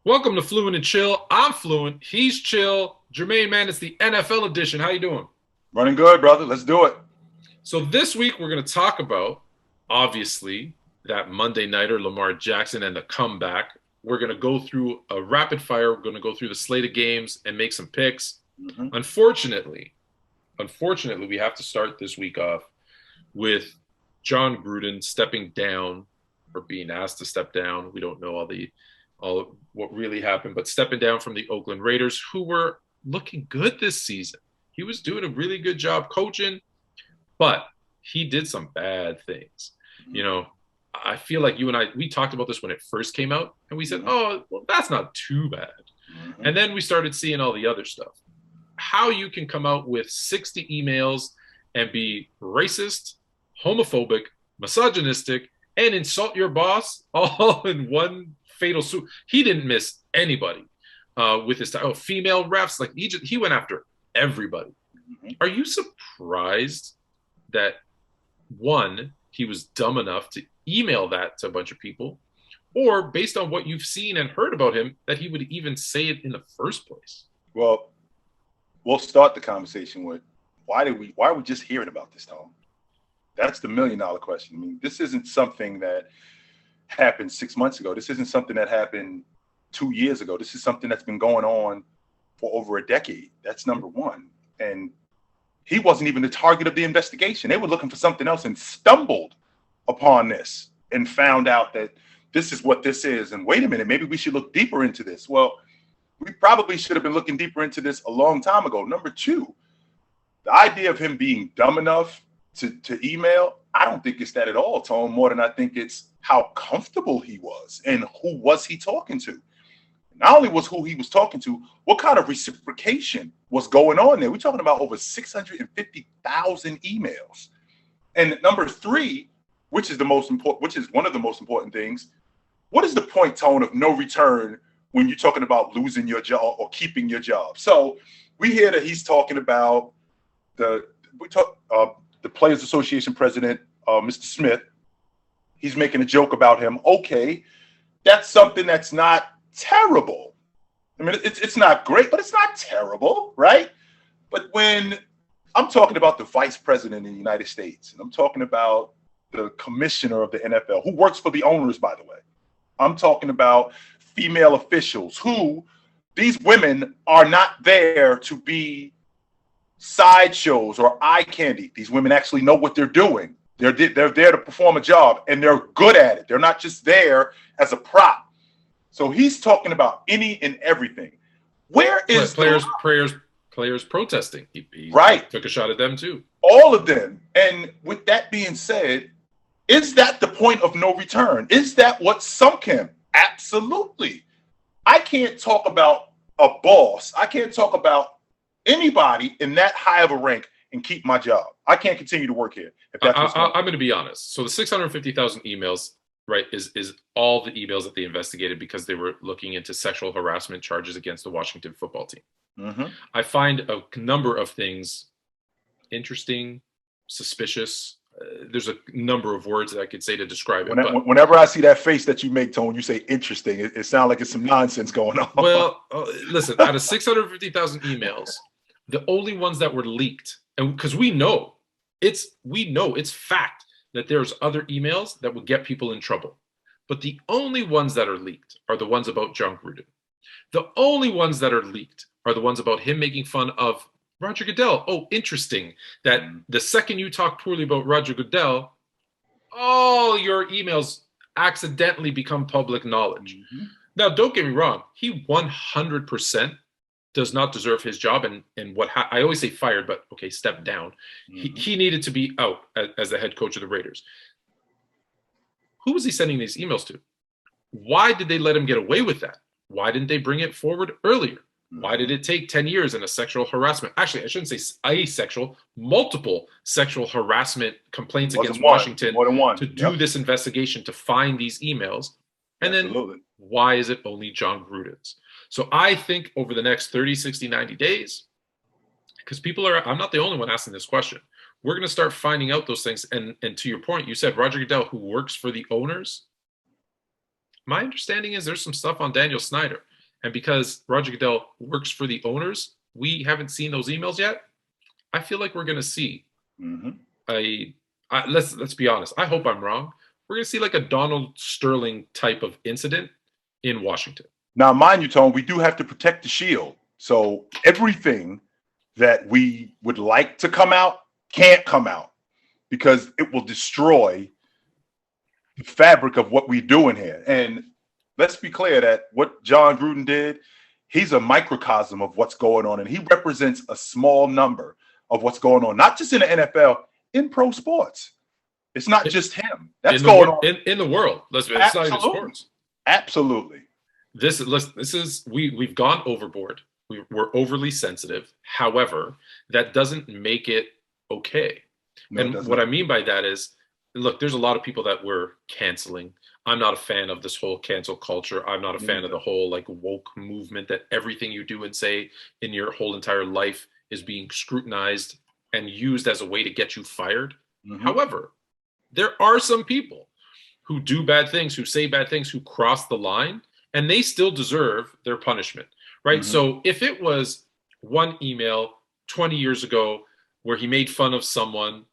Welcome to Fluent and Chill. I'm Fluent. He's chill. Jermaine, man, it's the NFL edition. How you doing? Running good, brother. Let's do it. So this week we're going to talk about, obviously, that Monday nighter, Lamar Jackson and the comeback. We're going to go through a rapid fire. We're going to go through the slate of games and make some picks. hmm Unfortunately, we have to start this week off with John Gruden stepping down or being asked to step down. We don't know all what really happened, but stepping down from the Oakland Raiders, who were looking good this season. He was doing a really good job coaching, but he did some bad things. You know, I feel like you and we talked about this when it first came out, and we said, hmm oh, well, that's not too bad. hmm And then we started seeing all the other stuff. How you can come out with 60 emails and be racist, homophobic, misogynistic, and insult your boss all in one fatal swoop. He didn't miss anybody with his time. Oh, female refs, like he went after everybody. Are you surprised that one, he was dumb enough to email that to a bunch of people, or based on what you've seen and heard about him, that he would even say it in the first place? Well, we'll start the conversation with why are we just hearing about this, Tom? That's the $1 million question. I mean, this isn't something that happened 6 months ago. This isn't something that happened 2 years ago. This is something that's been going on for over a decade. That's number one. And he wasn't even the target of the investigation. They were looking for something else and stumbled upon this and found out that this is what this is. And wait a minute, maybe we should look deeper into this. Well, we probably should have been looking deeper into this a long time ago. Number two, the idea of him being dumb enough to email, I don't think it's that at all, Tone, more than I think it's how comfortable he was and who was he talking to. Not only was who he was talking to, what kind of reciprocation was going on there? We're talking about over 650,000 emails. And number three, which is one of the most important things, what is the point, Tone, of no return when you're talking about losing your job or keeping your job? So we hear that he's talking about the the Players Association president, Mr. Smith. He's making a joke about him. Okay, that's something that's not terrible. I mean, it's not great, but it's not terrible, right? But when I'm talking about the vice president of the United States, and I'm talking about the commissioner of the NFL, who works for the owners, by the way, I'm talking about female officials who these women are not there to be sideshows or eye candy. These women actually know what they're doing. They're there to perform a job, and they're good at it. They're not just there as a prop. So he's talking about any and everything. Where is the Players protesting? He right? took a shot at them too. All of them. And with that being said, is that the point of no return? Is that what sunk him? Absolutely. I can't talk about a boss. I can't talk about anybody in that high of a rank and keep my job. I can't continue to work here if that's what's going on. I'm going to be honest. So the 650,000 emails, right, is all the emails that they investigated because they were looking into sexual harassment charges against the Washington football team. Mm-hmm. I find a number of things interesting, suspicious. There's a number of words that I could say to describe it. Whenever I see that face that you make, Tone, you say interesting. It sounds like it's some nonsense going on. Well, listen, out of 650,000 emails, the only ones that were leaked, and because we know it's fact that there's other emails that would get people in trouble. But the only ones that are leaked are the ones about John Gruden. The only ones that are leaked are the ones about him making fun of Roger Goodell. Oh, interesting that the second you talk poorly about Roger Goodell, all your emails accidentally become public knowledge. Mm-hmm. Now, don't get me wrong. He 100% does not deserve his job. And I always say fired, but okay, step down. Mm-hmm. He needed to be out as the head coach of the Raiders. Who was he sending these emails to? Why did they let him get away with that? Why didn't they bring it forward earlier? Why did it take 10 years in a sexual harassment? Actually, I shouldn't say multiple sexual harassment complaints against Washington to do this investigation to find these emails. And then why is it only John Gruden's? So I think over the next 30, 60, 90 days, because I'm not the only one asking this question. We're going to start finding out those things. And to your point, you said Roger Goodell, who works for the owners. My understanding is there's some stuff on Daniel Snyder. And because Roger Goodell works for the owners, we haven't seen those emails yet. I feel like we're going to see let's be honest. I hope I'm wrong. We're going to see like a Donald Sterling type of incident in Washington. Now, mind you, Tone, we do have to protect the shield. So everything that we would like to come out can't come out because it will destroy the fabric of what we do in here. And let's be clear that what John Gruden did, he's a microcosm of what's going on, and he represents a small number of what's going on, not just in the NFL, in pro sports. It's not just him. That's going on in the world. It's not even sports. Absolutely. We've gone overboard. We're overly sensitive. However, that doesn't make it okay. And what I mean by that is, look, there's a lot of people that we're canceling. I'm not a fan of this whole cancel culture. I'm not a fan of the whole like woke movement that everything you do and say in your whole entire life is being scrutinized and used as a way to get you fired. However, there are some people who do bad things, who say bad things, who cross the line, and they still deserve their punishment, right? So if it was one email 20 years ago where he made fun of someone,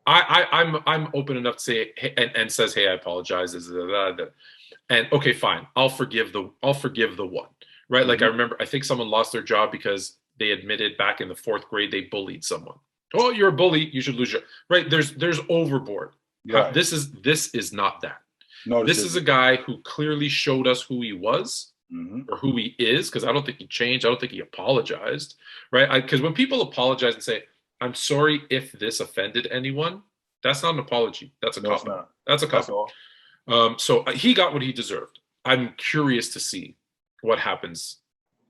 I'm open enough to say and says, hey, I apologize. And okay, fine. I'll forgive the one, right? Like I remember, I think someone lost their job because they admitted back in the 4th grade they bullied someone. Oh, you're a bully. You should lose your right. There's Overboard. Right. This is not that. No, this is a guy who clearly showed us who he was or who he is, because I don't think he changed. I don't think he apologized, right? Because when people apologize and say, I'm sorry if this offended anyone, that's not an apology. That's a cop-out. That's a cop-out. So he got what he deserved. I'm curious to see what happens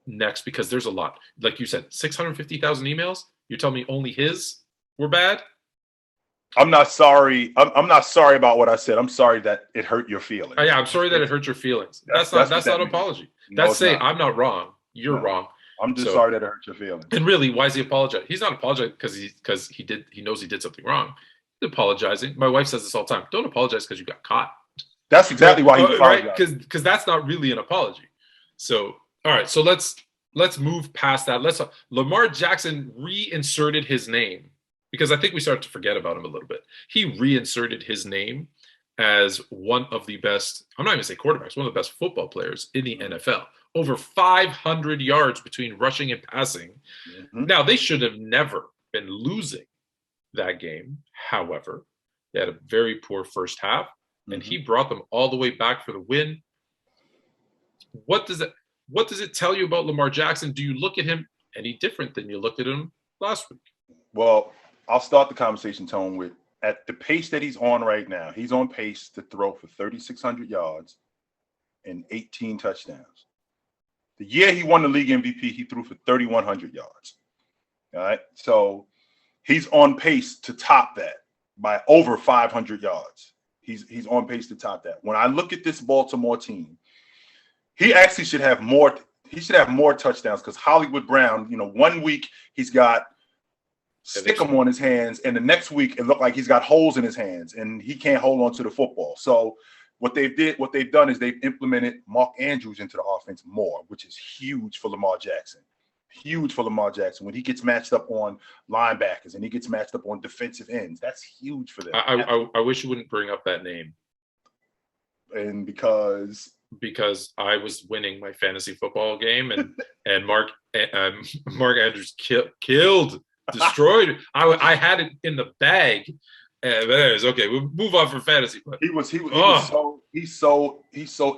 next, because there's a lot. Like you said, 650,000 emails. You're telling me only his were bad? I'm not sorry. I'm not sorry about what I said. I'm sorry that it hurt your feelings. Yeah, I'm sorry that it hurt your feelings. That's not an apology. That's saying I'm not wrong. You're wrong. I'm just sorry that it hurt your feelings. And really, why is he apologizing? He's not apologizing because he knows he did something wrong. He's apologizing. My wife says this all the time. Don't apologize because you got caught. That's exactly why he apologized. Right? Because that's not really an apology. So all right. So let's move past that. Lamar Jackson reinserted his name, because I think we started to forget about him a little bit. He reinserted his name as one of the best, I'm not even going to say quarterbacks, one of the best football players in the NFL. Over 500 yards between rushing and passing. Now, they should have never been losing that game. However, they had a very poor first half, and he brought them all the way back for the win. What does it tell you about Lamar Jackson? Do you look at him any different than you looked at him last week? Well, I'll start the conversation, Tone, with at the pace that he's on right now, he's on pace to throw for 3,600 yards and 18 touchdowns. The year he won the league MVP, he threw for 3,100 yards. All right. So he's on pace to top that by over 500 yards. He's on pace to top that. When I look at this Baltimore team, he actually should have more. He should have more touchdowns, because Hollywood Brown, 1 week he's got stickum on his hands, and the next week it looked like he's got holes in his hands and he can't hold on to the football. So what they've done is they've implemented Mark Andrews into the offense more, which is huge for Lamar Jackson. Huge for Lamar Jackson when he gets matched up on linebackers and he gets matched up on defensive ends. That's huge for them. I wish you wouldn't bring up that name. And because I was winning my fantasy football game, and Mark Andrews killed. Destroyed. I had it in the bag. But anyways, okay, we'll move on from fantasy. But he's so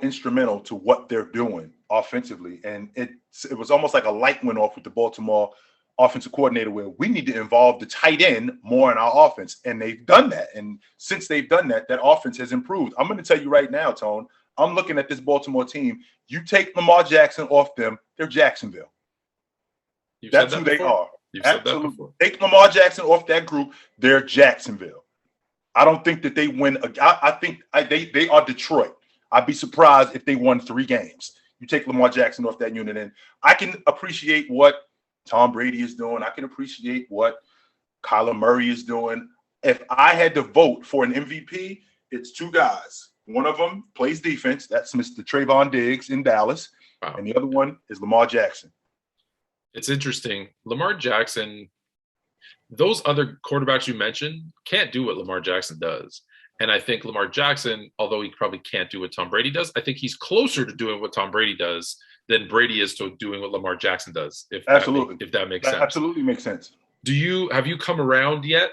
instrumental to what they're doing offensively, and it was almost like a light went off with the Baltimore offensive coordinator, where we need to involve the tight end more in our offense, and they've done that. And since they've done that, that offense has improved. I'm going to tell you right now, Tone. I'm looking at this Baltimore team. You take Lamar Jackson off them, they're Jacksonville. That's who they are. You've said that before. Take Lamar Jackson off that group, they're Jacksonville. I don't think that they win. I think they are Detroit. I'd be surprised if they won 3 games. You take Lamar Jackson off that unit, and I can appreciate what Tom Brady is doing. I can appreciate what Kyler Murray is doing. If I had to vote for an MVP, it's 2 guys. One of them plays defense. That's Mr. Trayvon Diggs in Dallas. Wow. And the other one is Lamar Jackson. It's interesting. Lamar Jackson, those other quarterbacks you mentioned can't do what Lamar Jackson does. And I think Lamar Jackson, although he probably can't do what Tom Brady does, I think he's closer to doing what Tom Brady does than Brady is to doing what Lamar Jackson does. If that makes sense. Absolutely makes sense. Have you come around yet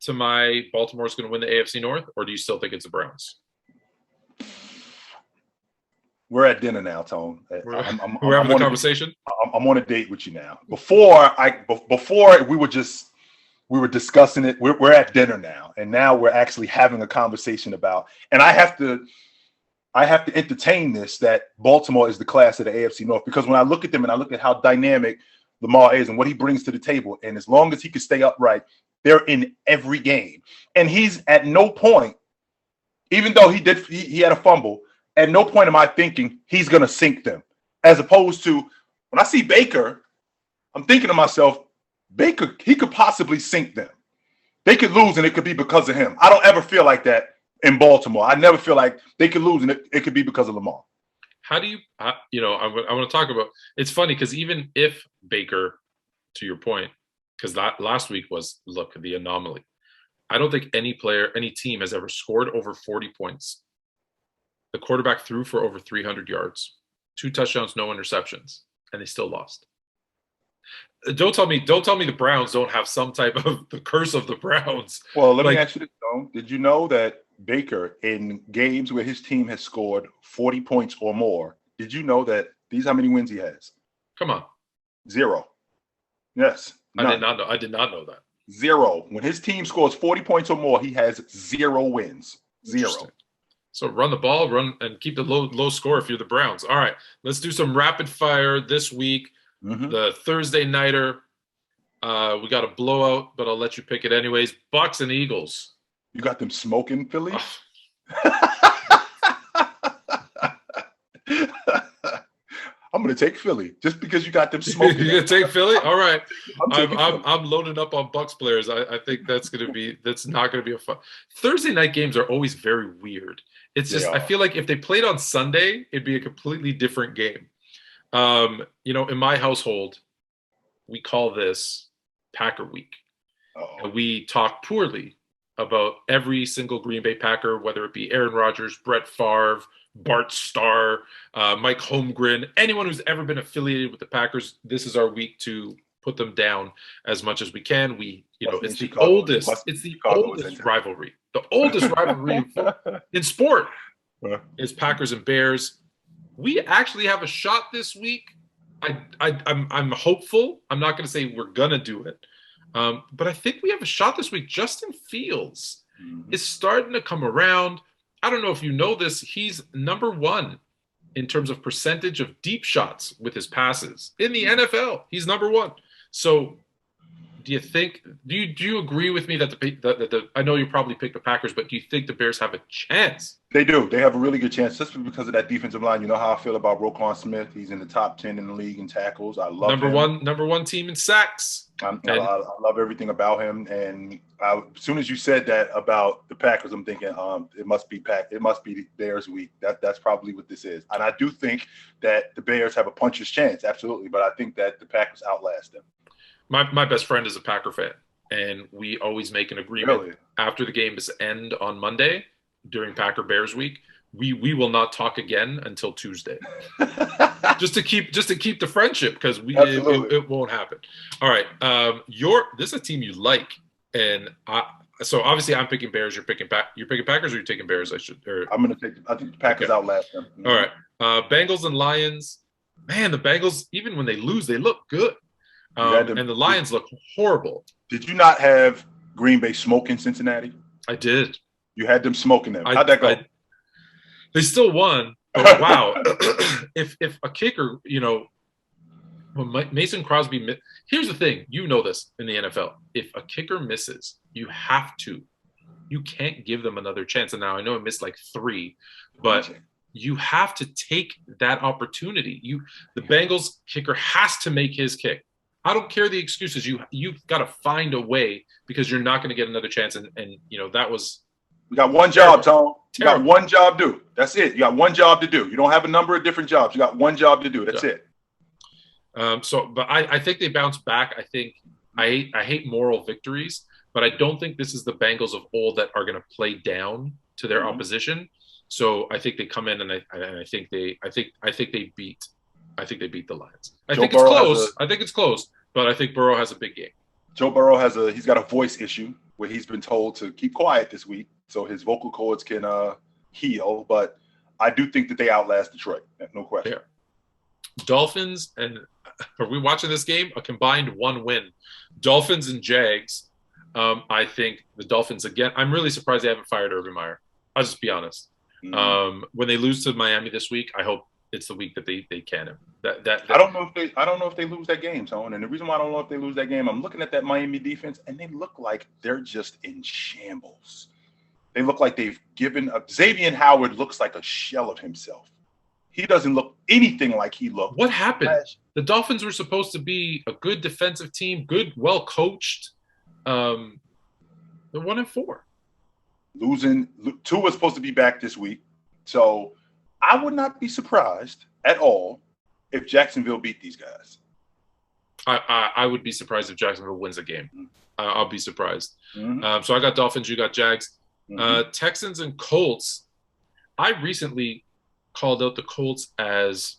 to my Baltimore's going to win the AFC North, or do you still think it's the Browns? We're at dinner now, Tone. We're having a conversation. I'm on a date with you now. Before we were discussing it. We're at dinner now, and now we're actually having a conversation about. And I have to entertain this, that Baltimore is the class of the AFC North, because when I look at them and I look at how dynamic Lamar is and what he brings to the table, and as long as he can stay upright, they're in every game. And he's at no point, even though he had a fumble, at no point am I thinking he's going to sink them. As opposed to when I see Baker, I'm thinking to myself, Baker, he could possibly sink them. They could lose, and it could be because of him. I don't ever feel like that in Baltimore. I never feel like they could lose, and it could be because of Lamar. How do you, I want to talk about, it's funny because even if Baker, to your point, because that last week was, look, the anomaly. I don't think any team has ever scored over 40 points. The quarterback threw for over 300 yards, 2 touchdowns, no interceptions, and they still lost. Don't tell me the Browns don't have some type of the curse of the Browns. Well, let me ask you this, though. Did you know that Baker, in games where his team has scored 40 points or more, did you know that these how many wins he has? Come on. 0. Yes. None. I did not know that. 0. When his team scores 40 points or more, he has 0 wins. 0. So run the ball, run and keep the low score if you're the Browns. All right, let's do some rapid fire this week. Mm-hmm. The Thursday nighter, we got a blowout, but I'll let you pick it anyways. Bucks and Eagles. You got them smoking, Philly? I'm going to take Philly just because you got them smoking. You're going to take Philly? All right. I'm loading up on Bucks players. I think that's not going to be a fun. Thursday night games are always very weird. It's just, I feel like if they played on Sunday, it'd be a completely different game. In my household, we call this Packer Week. And we talk poorly about every single Green Bay Packer, whether it be Aaron Rodgers, Brett Favre, Bart Starr, Mike Holmgren, anyone who's ever been affiliated with the Packers. This is our week to put them down as much as we can. It's the oldest rivalry. The oldest rivalry in sport is Packers and Bears. We actually have a shot this week. I'm hopeful. I'm not going to say we're going to do it. But I think we have a shot this week. Justin Fields is starting to come around. I don't know if you know this. He's number 1 in terms of percentage of deep shots with his passes in the NFL. He's number 1. So do you agree with me that I know you probably picked the Packers, but do you think the Bears have a chance? They do. They have a really good chance just because of that defensive line. You know how I feel about Roquan Smith. He's in the top 10 in the league in tackles. I love him. Number one team in sacks. I love everything about him. And as soon as you said that about the Packers, I'm thinking it must be the Bears week. That's probably what this is. And I do think that the Bears have a puncher's chance, absolutely. But I think that the Packers outlast them. My best friend is a Packer fan, and we always make an agreement after the games end on Monday during Packer Bears week. We will not talk again until Tuesday, just to keep the friendship, because it won't happen. All right, this is a team you like, and so obviously I'm picking Bears. You're picking Packers, or you're taking Bears? I think the Packers outlast them. All right, Bengals and Lions. Man, the Bengals, even when they lose, they look good. And the Lions look horrible. Did you not have Green Bay smoking Cincinnati? I did. You had them smoking them. How'd that go? They still won. But wow. if a kicker, when Mason Crosby, here's the thing. You know this in the NFL. If a kicker misses, you can't give them another chance. And now I know it missed like 3, but you have to take that opportunity. The Bengals kicker has to make his kick. I don't care the excuses. You've got to find a way, because you're not going to get another chance. And that was. We got one job, Tom. You got one job to do. That's it. You got one job to do. You don't have a number of different jobs. You got one job to do. That's it. But I think they bounce back. I think I hate moral victories, but I don't think this is the Bengals of old that are going to play down to their opposition. So I think they come in and I think they beat the Lions. I think it's close, but I think Burrow has a big game. Joe Burrow he's got a voice issue where he's been told to keep quiet this week so his vocal cords can heal. But I do think that they outlast Detroit. No question. Yeah. Dolphins and are we watching this game? A combined 1 win. Dolphins and Jags. I think the Dolphins again. I'm really surprised they haven't fired Urban Meyer. I'll just be honest. When they lose to Miami this week, I hope it's the week that they can him. I don't know if they lose that game, Tone. And the reason why I don't know if they lose that game, I'm looking at that Miami defense, and they look like they're just in shambles. They look like they've given up. Xavier Howard looks like a shell of himself. He doesn't look anything like he looked. What happened? The Dolphins were supposed to be a good defensive team, good, well coached. They're 1-4. Losing. Tua was supposed to be back this week, so I would not be surprised at all if Jacksonville beat these guys. I would be surprised if Jacksonville wins a game. I'll be surprised. So I got Dolphins. You got Jags. Texans and Colts. I recently called out the Colts as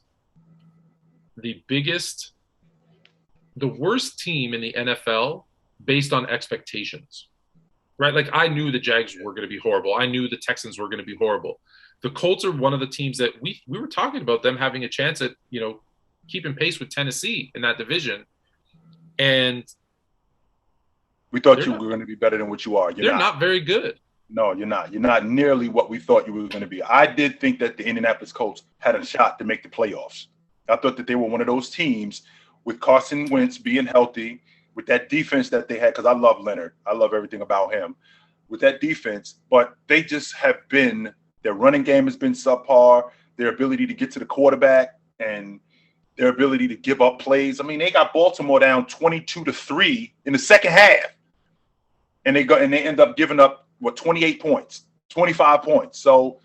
the worst team in the NFL based on expectations, right? Like I knew the Jags were going to be horrible. I knew the Texans were going to be horrible. The Colts are one of the teams that we were talking about them having a chance at, keeping pace with Tennessee in that division. And we thought you were going to be better than what you are. They're not very good. No, you're not. You're not nearly what we thought you were going to be. I did think that the Indianapolis Colts had a shot to make the playoffs. I thought that they were one of those teams with Carson Wentz being healthy, with that defense that they had, because I love Leonard. I love everything about him. With that defense, but they just have been – their running game has been subpar, their ability to get to the quarterback and their ability to give up plays. I mean, they got Baltimore down 22-3 in the second half, and they end up giving up – 28 points, 25 points. So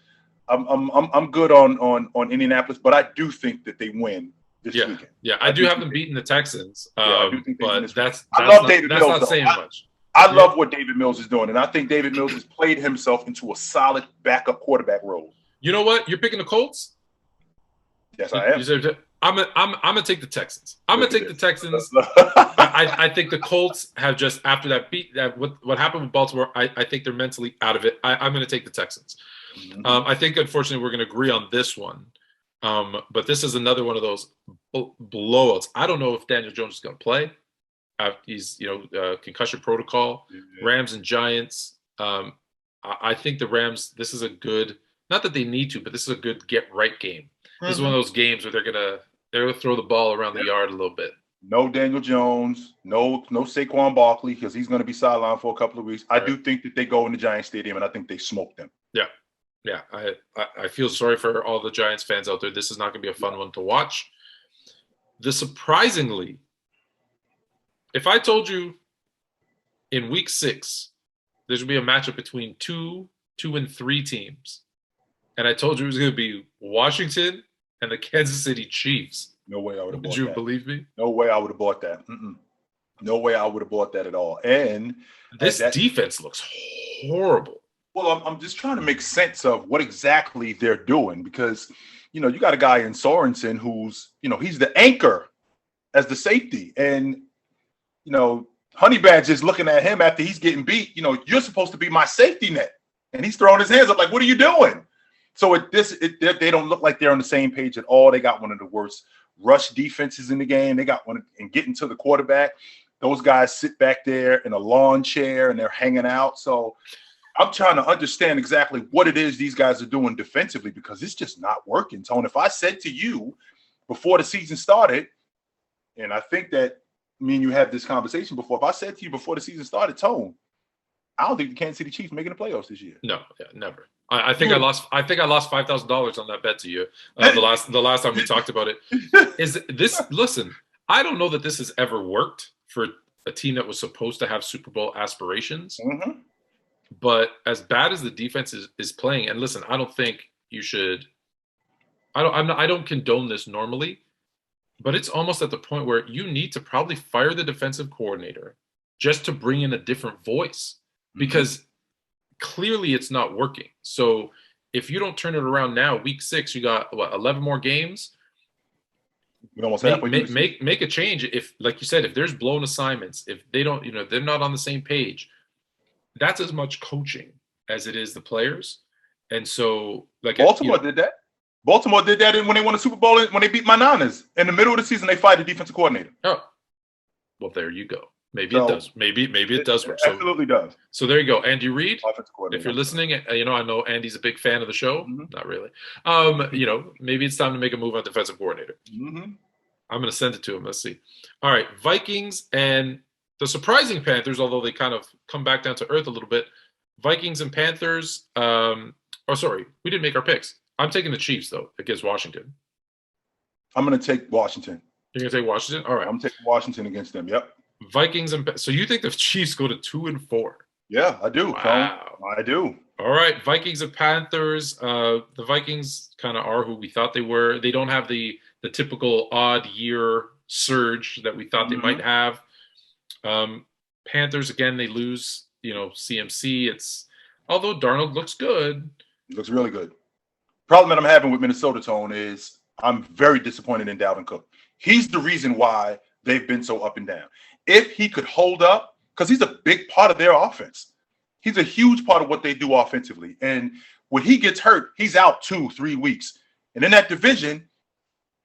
I'm good on Indianapolis, but I do think that they win this weekend. Yeah, I do have them beating the Texans. I love David Mills. That's not saying much. I love what David Mills is doing, and I think David Mills has played himself into a solid backup quarterback role. You know what? You're picking the Colts? Yes, I am. I'm gonna take the Texans. I'm gonna take the Texans. I think the Colts have just after that beat that what happened with Baltimore. I think they're mentally out of it. I'm gonna take the Texans. I think unfortunately we're gonna agree on this one, but this is another one of those blowouts. I don't know if Daniel Jones is gonna play. He's concussion protocol. Rams and Giants. I think the Rams. This is a good. Not that they need to, but this is a good get right game. This is one of those games where they're gonna throw the ball around the yard a little bit. No Daniel Jones, no Saquon Barkley because he's going to be sidelined for a couple of weeks. I do think that they go in the Giants Stadium and I think they smoke them. Yeah. I feel sorry for all the Giants fans out there. This is not going to be a fun one to watch. Surprisingly, if I told you in week 6 there's going to be a matchup between 2 and 3 teams, and I told you it was going to be Washington and the Kansas City Chiefs. No way I would have bought that. Did you believe me? No way I would have bought that. No way I would have bought that at all. And this defense looks horrible. Well, I'm just trying to make sense of what exactly they're doing because, you got a guy in Sorensen who's, he's the anchor as the safety. And, Honey Badger is looking at him after he's getting beat. You're supposed to be my safety net. And he's throwing his hands up like, what are you doing? So they don't look like they're on the same page at all. They got one of the worst rush defenses in the game. They got one and getting to the quarterback. Those guys sit back there in a lawn chair and they're hanging out. So I'm trying to understand exactly what it is these guys are doing defensively because it's just not working, Tone. If I said to you before the season started, and I think that me and you had this conversation before, if I said to you before the season started, Tone, I don't think the Kansas City Chiefs making the playoffs this year. No, never. I think I lost $5,000 on that bet to you the last time we talked about it. Is this? Listen, I don't know that this has ever worked for a team that was supposed to have Super Bowl aspirations. But as bad as the defense is playing, and listen, I don't think you should. I don't condone this normally, but it's almost at the point where you need to probably fire the defensive coordinator just to bring in a different voice because clearly it's not working. So if you don't turn it around now, week 6, you got 11 more games. Make a change. If, like you said, if there's blown assignments, if they don't, they're not on the same page, that's as much coaching as it is the players. And so, like Baltimore did that. Baltimore did that when they won the Super Bowl when they beat my Niners. In the middle of the season, they fired the defensive coordinator. Oh, well, there you go. Maybe it does. Maybe it does work. It absolutely does. So there you go. Andy Reid, if you're listening, I know Andy's a big fan of the show. Not really. Maybe it's time to make a move on defensive coordinator. I'm going to send it to him. Let's see. All right. Vikings and the surprising Panthers, although they kind of come back down to earth a little bit. Vikings and Panthers. We didn't make our picks. I'm taking the Chiefs, though, against Washington. I'm going to take Washington. You're going to take Washington? All right. I'm taking Washington against them. Yep. Vikings and so you think the Chiefs go to 2-4? Yeah, I do. Wow. I do. All right, Vikings and Panthers. The Vikings kind of are who we thought they were. They don't have the typical odd year surge that we thought they might have. Panthers again, they lose. CMC. Although Darnold looks good. He looks really good. Problem that I'm having with Minnesota, Tone, is I'm very disappointed in Dalvin Cook. He's the reason why they've been so up and down. If he could hold up, because he's a big part of their offense. He's a huge part of what they do offensively. And when he gets hurt, he's out 2-3 weeks. And in that division,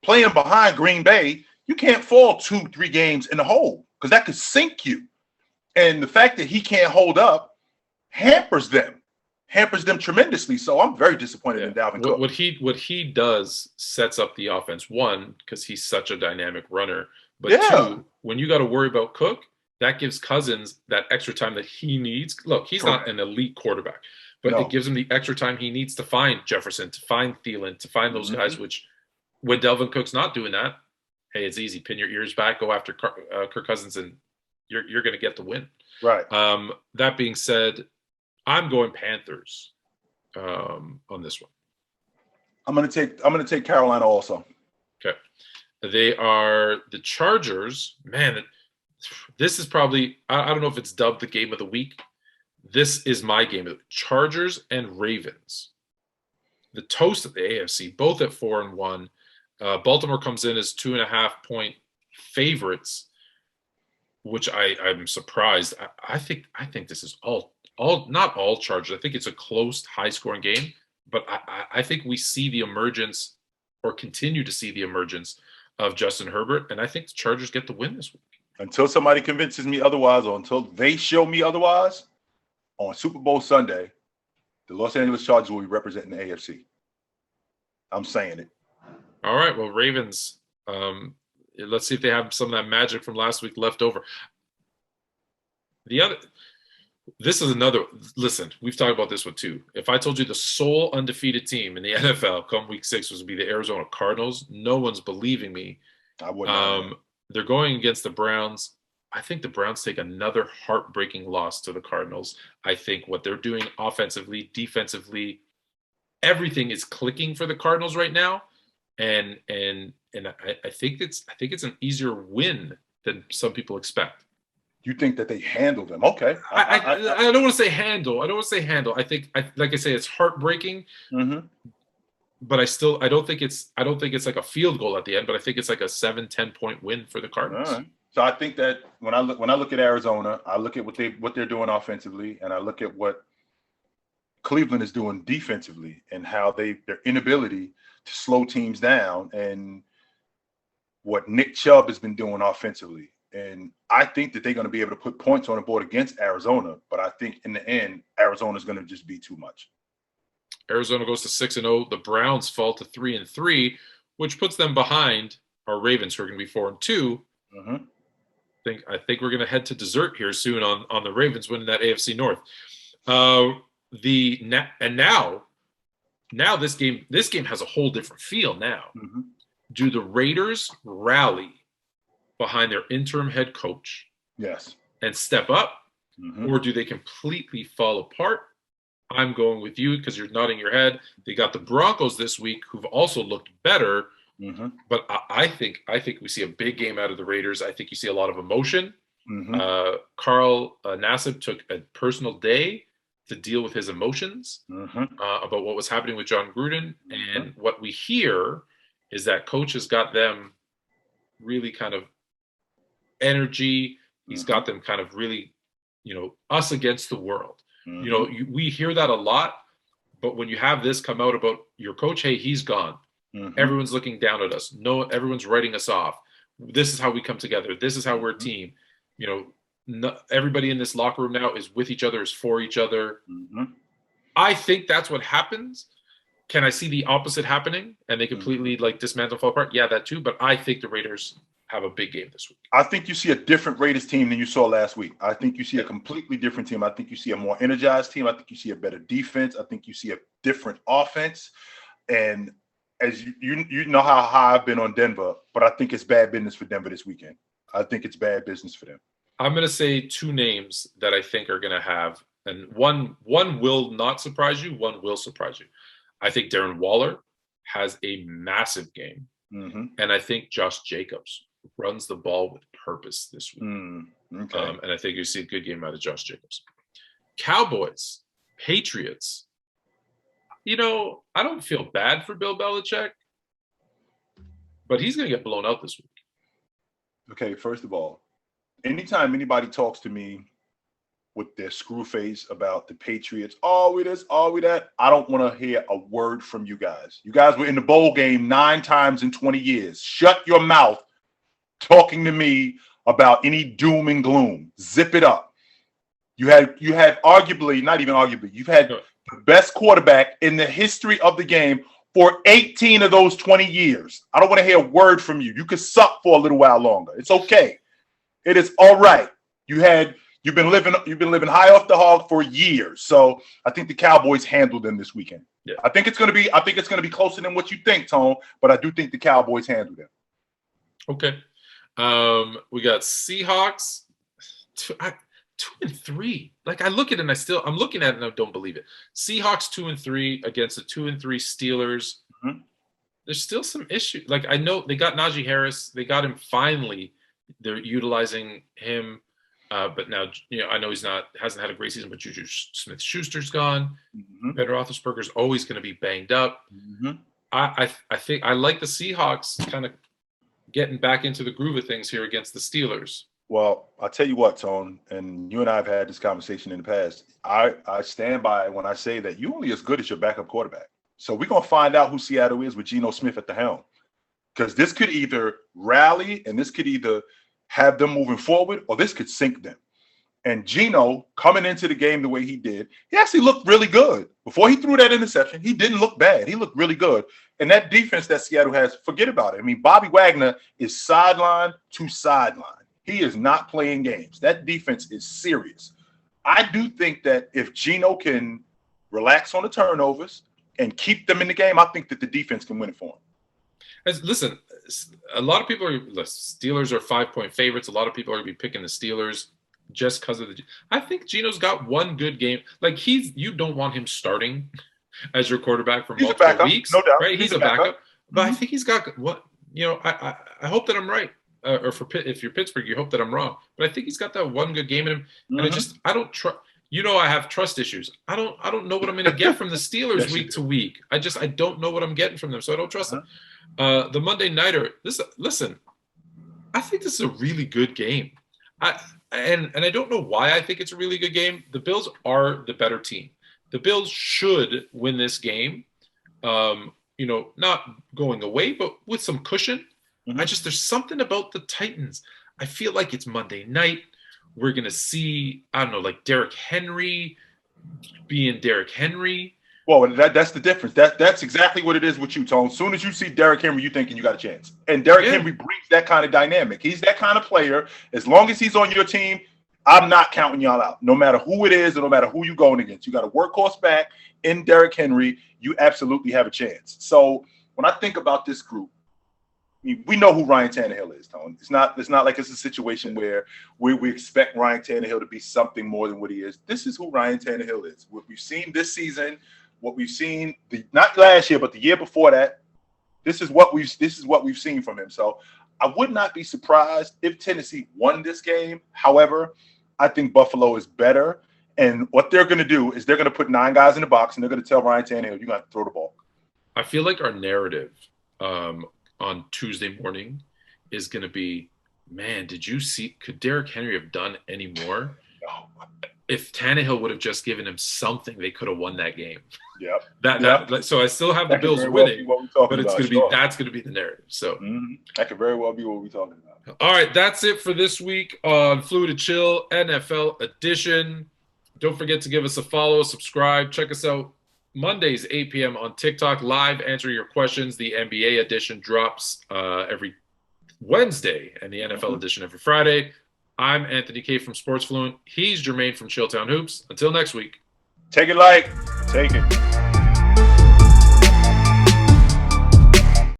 playing behind Green Bay, you can't fall 2-3 games in the hole because that could sink you. And the fact that he can't hold up hampers them tremendously. So I'm very disappointed in Dalvin Cook. What he does sets up the offense, one, because he's such a dynamic runner. But two, when you got to worry about Cook, that gives Cousins that extra time that he needs. Look, he's not an elite quarterback, but it gives him the extra time he needs to find Jefferson, to find Thielen, to find those guys, which when Dalvin Cook's not doing that, hey, it's easy. Pin your ears back, go after Kirk Cousins, and you're going to get the win. Right. That being said, I'm going Panthers on this one. I'm going to take Carolina also. Okay. They are the Chargers. Man, this is probably, I don't know if it's dubbed the game of the week. This is my game of the Chargers and Ravens. The toast of the AFC, both at 4-1. Baltimore comes in as 2.5-point favorites, which I'm surprised. I think this is all not all Chargers. I think it's a close, high-scoring game, but I think we see the emergence or continue to see the emergence of Justin Herbert, and I think the Chargers get the win this week. Until somebody convinces me otherwise, or until they show me otherwise, on Super Bowl Sunday, the Los Angeles Chargers will be representing the AFC. I'm saying it. All right, well, Ravens, let's see if they have some of that magic from last week left over. This is another, listen, we've talked about this one too. If I told you the sole undefeated team in the NFL come week 6 was to be the Arizona Cardinals, no one's believing me. I wouldn't. They're going against the Browns. I think the Browns take another heartbreaking loss to the Cardinals. I think what they're doing offensively, defensively, everything is clicking for the Cardinals right now. And I think it's an easier win than some people expect. You think that they handled them? Okay. I don't want to say handle. I think, like I say, it's heartbreaking. But I don't think it's like a field goal at the end. But I think it's like a 7-10 point win for the Cardinals. All right. So I think that when I look at Arizona, I look at what they're doing offensively, and I look at what Cleveland is doing defensively, and how their inability to slow teams down, and what Nick Chubb has been doing offensively. And I think that they're going to be able to put points on the board against Arizona, but I think in the end, Arizona is going to just be too much. Arizona goes to 6-0. The Browns fall to 3-3, which puts them behind our Ravens, who are going to be 4-2. I think we're going to head to dessert here soon on the Ravens winning that AFC North. Now this game has a whole different feel now. Do the Raiders rally behind their interim head coach? Yes. And step up, or do they completely fall apart? I'm going with you because you're nodding your head. They got the Broncos this week, who've also looked better. But I think we see a big game out of the Raiders. I think you see a lot of emotion. Carl Nassib took a personal day to deal with his emotions about what was happening with John Gruden. And what we hear is that coach has got them really kind of energy. He's got them kind of really, us against the world. We hear that a lot, but when you have this come out about your coach, hey, he's gone. Everyone's looking down at us. No, everyone's writing us off. This is how we come together. This is how we're a team. Everybody in this locker room now is with each other, is for each other. I think that's what happens. Can I see the opposite happening and they completely dismantle, fall apart? Yeah, that too. But I think the Raiders have a big game this week. I think you see a different Raiders team than you saw last week. I think you see a completely different team. I think you see a more energized team. I think you see a better defense. I think you see a different offense. And as you know how high I've been on Denver, but I think it's bad business for Denver this weekend. I think it's bad business for them. I'm going to say two names that I think are going to have, and one will not surprise you, one will surprise you. I think Darren Waller has a massive game, and I think Josh Jacobs runs the ball with purpose this week. And I think you see a good game out of Josh Jacobs. Cowboys, Patriots. I don't feel bad for Bill Belichick, but he's going to get blown out this week. Okay, first of all, anytime anybody talks to me with their screw face about the Patriots, we this, we that, I don't want to hear a word from you guys. You guys were in the bowl game 9 times in 20 years. Shut your mouth talking to me about any doom and gloom. Zip it up. You had arguably, not even arguably, you've had the best quarterback in the history of the game for 18 of those 20 years. I don't want to hear a word from you. You could suck for a little while longer. It's okay. It is all right. You've been living high off the hog for years. So I think the Cowboys handled them this weekend. Yeah. I think it's going to be closer than what you think, Tone, but I do think the Cowboys handled them. Okay. We got Seahawks 2-3. I look at it and I'm looking at it and I don't believe it. Seahawks 2-3 against the 2-3 Steelers. There's still some issue. I know they got Najee Harris. They got him finally. They're utilizing him. But now, I know hasn't had a great season, but Juju Smith-Schuster's gone. Ben Roethlisberger's always going to be banged up. I think I like the Seahawks kind of getting back into the groove of things here against the Steelers. Well, I'll tell you what, Tone, and you and I have had this conversation in the past. I stand by when I say that you're only as good as your backup quarterback. So we're going to find out who Seattle is with Geno Smith at the helm. Because this could either rally and this could either have them moving forward or this could sink them. And Geno, coming into the game the way he did, he actually looked really good. Before he threw that interception, he didn't look bad. He looked really good. And that defense that Seattle has, forget about it. I mean, Bobby Wagner is sideline to sideline. He is not playing games. That defense is serious. I do think that if Geno can relax on the turnovers and keep them in the game, I think that the defense can win it for him. Listen, a lot of people the Steelers are 5-point favorites. A lot of people are going to be picking the Steelers just because of I think Geno's got one good game. You don't want him starting as your quarterback for multiple weeks. No doubt. Right? He's a backup. But I think he's got what, I hope that I'm right. If you're Pittsburgh, you hope that I'm wrong. But I think he's got that one good game in him. And I don't trust. I have trust issues. I don't know what I'm going to get from the Steelers week to week. I don't know what I'm getting from them, so I don't trust them. The Monday Nighter. Listen, I think this is a really good game. And I don't know why I think it's a really good game. The Bills are the better team. The Bills should win this game. Not going away, but with some cushion. There's something about the Titans. I feel like it's Monday night. We're going to see, Derrick Henry being Derrick Henry. Well, that's the difference. That's exactly what it is with you, Tone. As soon as you see Derrick Henry, you're thinking you got a chance. And Derrick Henry brings that kind of dynamic. He's that kind of player. As long as he's on your team, I'm not counting y'all out. No matter who it is or no matter who you're going against. You got a workhorse back in Derrick Henry. You absolutely have a chance. So when I think about this group, mean, we know who Ryan Tannehill is, Tone. It's not like it's a situation where we expect Ryan Tannehill to be something more than what he is. This is who Ryan Tannehill is. What we've seen this season, what we've seen not last year, but the year before that. This is what we've seen from him. So I would not be surprised if Tennessee won this game. However, I think Buffalo is better. And what they're going to do is they're going to put 9 guys in the box, and they're going to tell Ryan Tannehill, you got to throw the ball. I feel like our narrative on Tuesday morning is going to be, man, could Derrick Henry have done any more? No. If Tannehill would have just given him something, they could have won that game. Yep. So I still have the Bills winning, but it's going to be that's going to be the narrative. So that could very well be what we're talking about. All right, that's it for this week on Flew to Chill NFL edition. Don't forget to give us a follow, subscribe, check us out Mondays, 8 p.m. on TikTok, live answer your questions. The NBA edition drops every Wednesday and the NFL edition every Friday. I'm Anthony K from Sports Fluent. He's Jermaine from Chilltown Hoops. Until next week. Take it light. Take it.